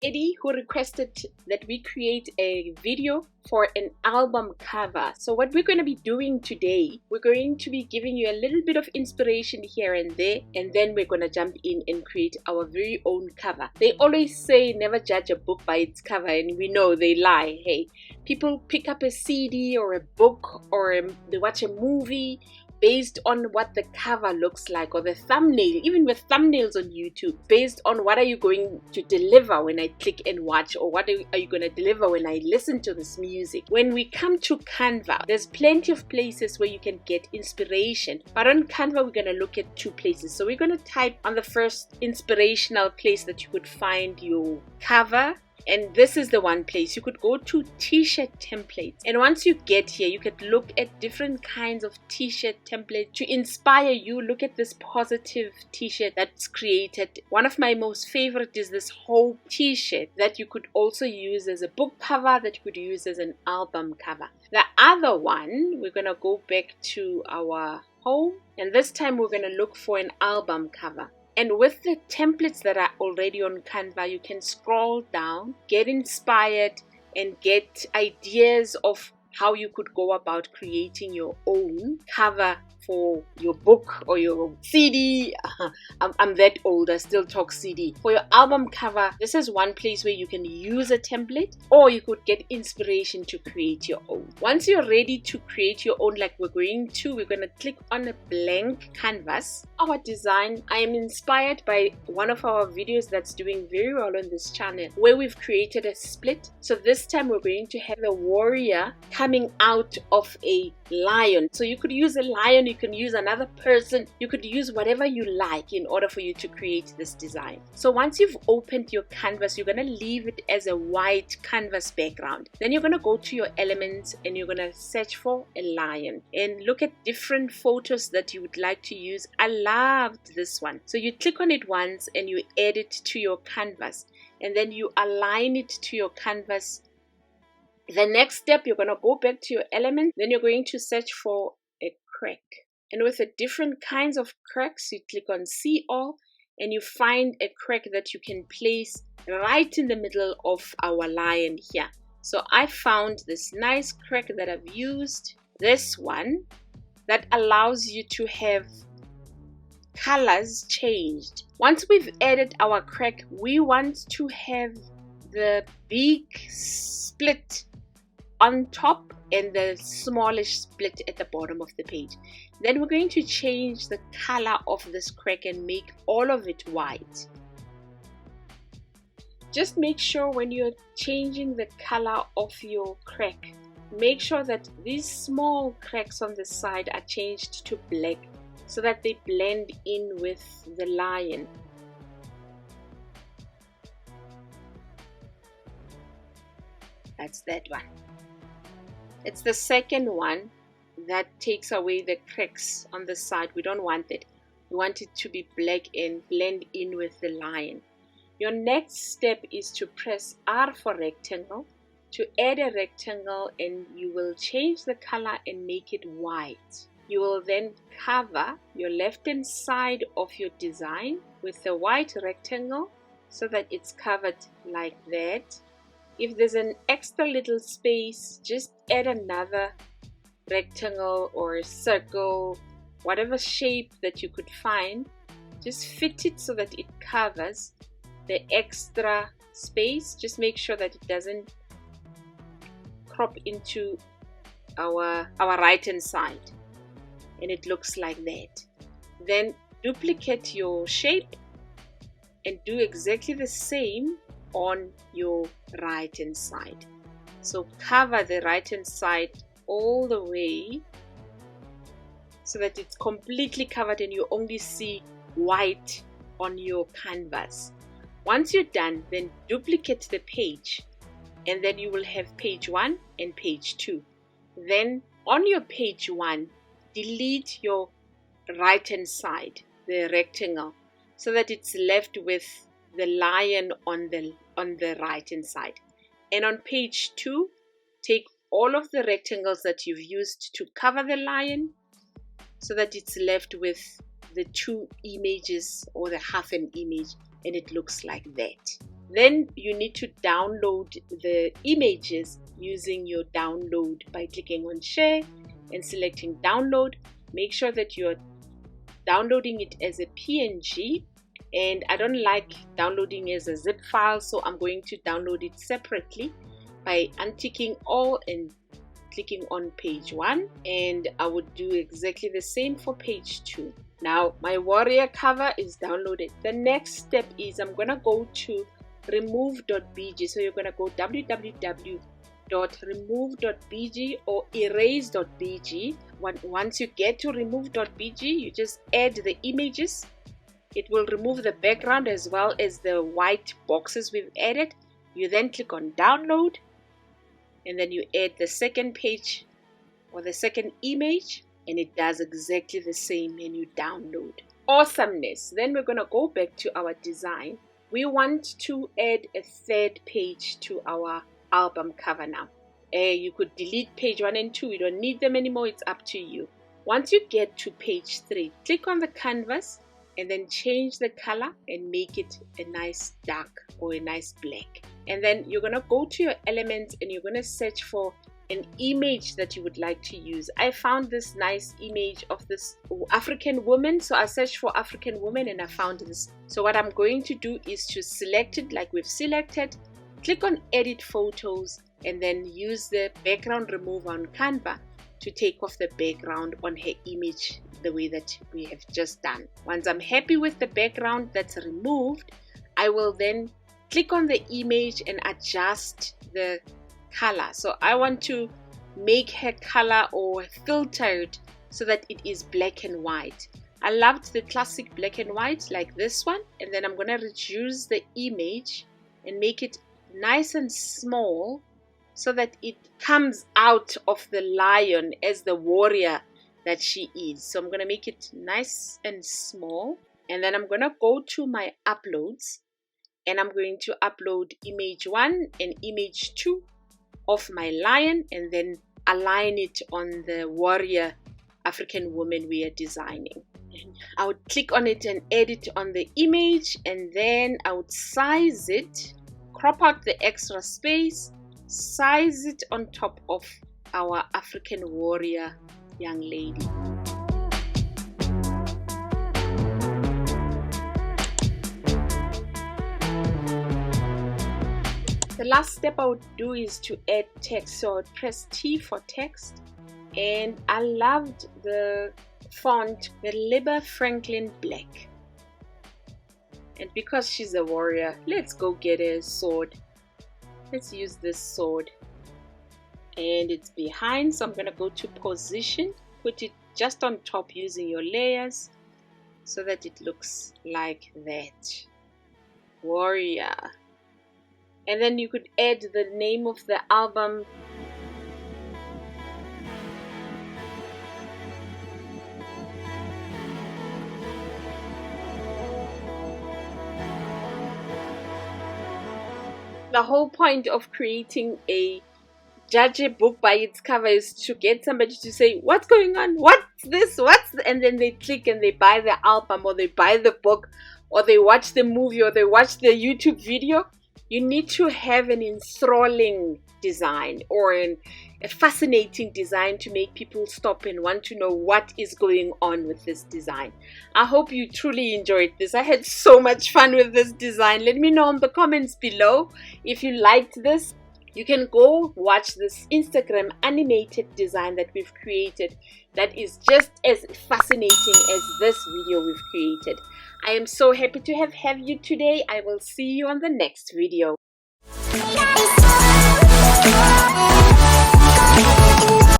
Eddie, who requested that we create a video for an album cover. So what we're going to be doing today, we're going to be giving you a little bit of inspiration here and there, and then we're going to jump in and create our very own cover. They always say never judge a book by its cover, and we know they lie. Hey, people pick up a CD or a book or they watch a movie based on what the cover looks like, or the thumbnail, even with thumbnails on YouTube, based on what are you going to deliver when I click and watch, or what are you going to deliver when I listen to this music. When we come to Canva, there's plenty of places where you can get inspiration, but on Canva we're going to look at two places. So we're going to type on the first inspirational place that you could find your cover. And this is the one place. You could go to t-shirt templates, and once you get here you could look at different kinds of t-shirt templates to inspire you. Look at this positive t-shirt that's created. One of my most favorite is this whole t-shirt that you could also use as a book cover, that you could use as an album cover. The other one, we're going to go back to our home, and this time we're going to look for an album cover. And with the templates that are already on Canva, you can scroll down, get inspired, and get ideas of how you could go about creating your own cover for your book or your CD. I'm that old, I still talk CD. For your album cover, this is one place where you can use a template, or you could get inspiration to create your own. Once you're ready to create your own, like we're going to click on a blank canvas. Our design, I am inspired by one of our videos that's doing very well on this channel, where we've created a split. So this time we're going to have a warrior coming out of a lion. So you could use a lion, you can use another person, you could use whatever you like in order for you to create this design. So once you've opened your canvas, you're going to leave it as a white canvas background. Then you're going to go to your elements and you're going to search for a lion and look at different photos that you would like to use. I loved this one. So you click on it once and you add it to your canvas, and then you align it to your canvas. The next step, you're going to go back to your element, then you're going to search for a crack. And with the different kinds of cracks, you click on see all, and you find a crack that you can place right in the middle of our lion here. So I found this nice crack that I've used, this one, that allows you to have colors changed. Once we've added our crack, we want to have the big split on top and the smallish split at the bottom of the page. Then we're going to change the color of this crack and make all of it white. Just make sure when you're changing the color of your crack, make sure that these small cracks on the side are changed to black so that they blend in with the lion. That's that one. It's the second one that takes away the cracks on the side. We don't want it. We want it to be black and blend in with the lion. Your next step is to press R for rectangle, to add a rectangle, and you will change the color and make it white. You will then cover your left hand side of your design with a white rectangle so that it's covered like that. If there's an extra little space, just add another rectangle or a circle, whatever shape that you could find. Just fit it so that it covers the extra space. Just make sure that it doesn't crop into our right hand side, and it looks like that. Then duplicate your shape and do exactly the same on your right hand side. So cover the right hand side all the way so that it's completely covered and you only see white on your canvas. Once you're done, then duplicate the page, and then you will have page 1 and page 2. Then on your page 1, delete your right hand side, the rectangle, so that it's left with the lion on the right hand side. And on page 2, take all of the rectangles that you've used to cover the lion so that it's left with the two images or the half an image, and it looks like that. Then you need to download the images using your download by clicking on share and selecting download. Make sure that you're downloading it as a PNG, and I don't like downloading as a zip file, so I'm going to download it separately by unticking all and clicking on page 1, and I would do exactly the same for page 2. Now my warrior cover is downloaded. The next step is I'm gonna go to remove.bg. So you're gonna go www.remove.bg or erase.bg. Once you get to remove.bg, you just add the images. It will remove the background as well as the white boxes we've added. You then click on download, and then you add the second page or the second image, and it does exactly the same, and you download. Awesomeness. Then we're going to go back to our design. We want to add a third page to our album cover now. You could delete page 1 and 2. We don't need them anymore. It's up to you. Once you get to page 3, click on the canvas and then change the color and make it a nice dark or a nice black. And then you're going to go to your elements and you're going to search for an image that you would like to use. I found this nice image of this African woman, so I searched for African woman and I found this. So what I'm going to do is to select it like we've selected, click on edit photos, and then use the background remover on Canva to take off the background on her image the way that we have just done. Once I'm happy with the background that's removed, I will then click on the image and adjust the color. So I want to make her color or filter it so that it is black and white. I loved the classic black and white like this one, and then I'm going to reduce the image and make it nice and small so that it comes out of the lion as the warrior that she is. So I'm going to make it nice and small, and then I'm going to go to my uploads and I'm going to upload image 1 and image 2 of my lion, and then align it on the warrior African woman we are designing. I would click on it and edit on the image, and then I would size it, crop out the extra space, size it on top of our African warrior young lady. The last step I would do is to add text. So I would press T for text, and I loved the font, the Liber Franklin Black. And because she's a warrior, let's go get a sword. Let's use this sword. And it's behind, so I'm going to go to position, put it just on top using your layers so that it looks like that. Warrior. And then you could add the name of the album. The whole point of creating a judge a book by its cover is to get somebody to say, what's going on? What's this? And then they click and they buy the album, or they buy the book, or they watch the movie, or they watch the YouTube video. You need to have an enthralling design or a fascinating design to make people stop and want to know what is going on with this design. I hope you truly enjoyed this. I had so much fun with this design. Let me know in the comments below if you liked this. You can go watch this Instagram animated design that we've created that is just as fascinating as this video we've created. I am so happy to have you today. I will see you on the next video.